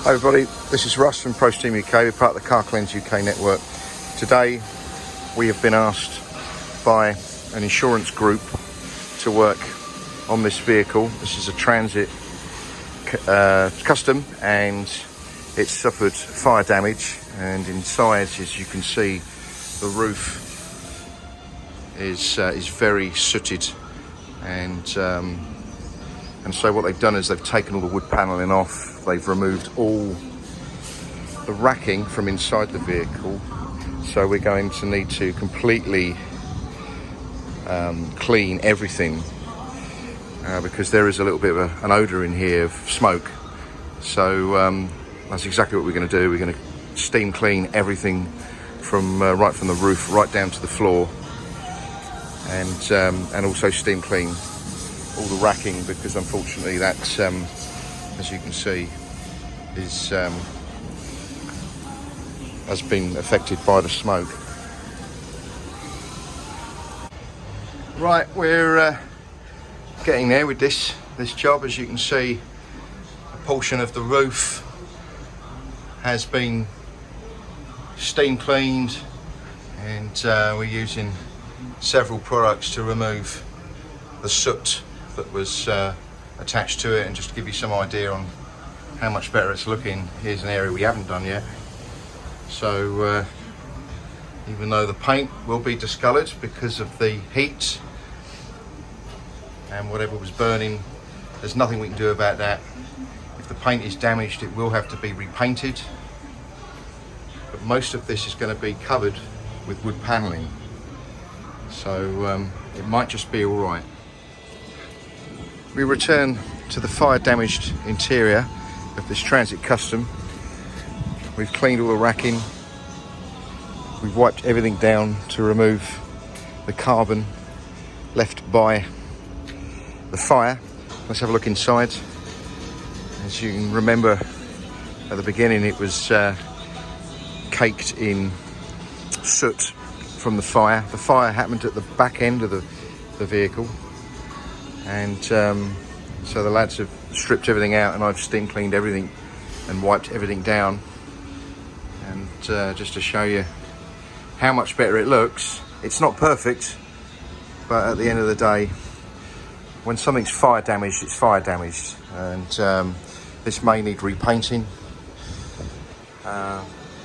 Hi everybody, this is Russ from ProSteam UK. We're part of the Car Cleanse UK network. Today we have been asked by an insurance group to work on this vehicle. This is a Transit Custom and it suffered fire damage, and inside, as you can see, the roof is very sooted, and so what they've done is they've taken all the wood panelling off. They've removed all the racking from inside the vehicle, so we're going to need to completely clean everything because there is a little bit of an odour in here of smoke. So that's exactly what we're going to do. We're going to steam clean everything from right from the roof right down to the floor, and also steam clean all the racking, because unfortunately that, as you can see, is has been affected by the smoke. Right, we're getting there with this job. As you can see, a portion of the roof has been steam cleaned, and we're using several products to remove the soot that was attached to it. And just to give you some idea on how much better it's looking, here's an area we haven't done yet. So even though the paint will be discoloured because of the heat and whatever was burning, there's nothing we can do about that. If the paint is damaged, it will have to be repainted, but most of this is going to be covered with wood panelling, so it might just be all right. We return to the fire damaged interior of this Transit Custom. We've cleaned all the racking, we've wiped everything down to remove the carbon left by the fire. Let's have a look inside. As you can remember at the beginning, it was caked in soot from the fire. The fire happened at the back end of the vehicle, and so the lads have stripped everything out, and I've steam cleaned everything and wiped everything down. And just to show you how much better it looks, it's not perfect, but at the end of the day, when something's fire damaged, it's fire damaged. And this may need repainting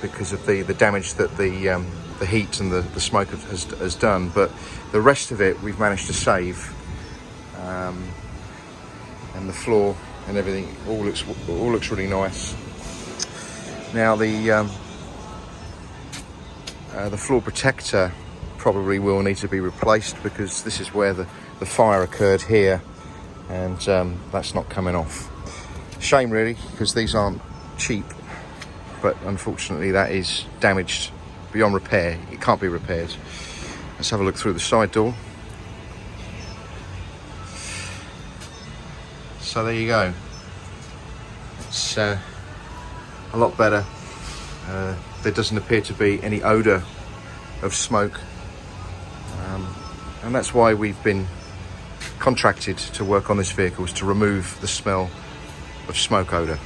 because of the damage that the heat and the smoke has done, but the rest of it we've managed to save. And the floor and everything all looks really nice. Now the floor protector probably will need to be replaced, because this is where the fire occurred here, and that's not coming off. Shame really, because these aren't cheap, but unfortunately that is damaged beyond repair. It can't be repaired. Let's have a look through the side door. So there you go. It's a lot better. There doesn't appear to be any odour of smoke, and that's why we've been contracted to work on this vehicle, is to remove the smell of smoke odour.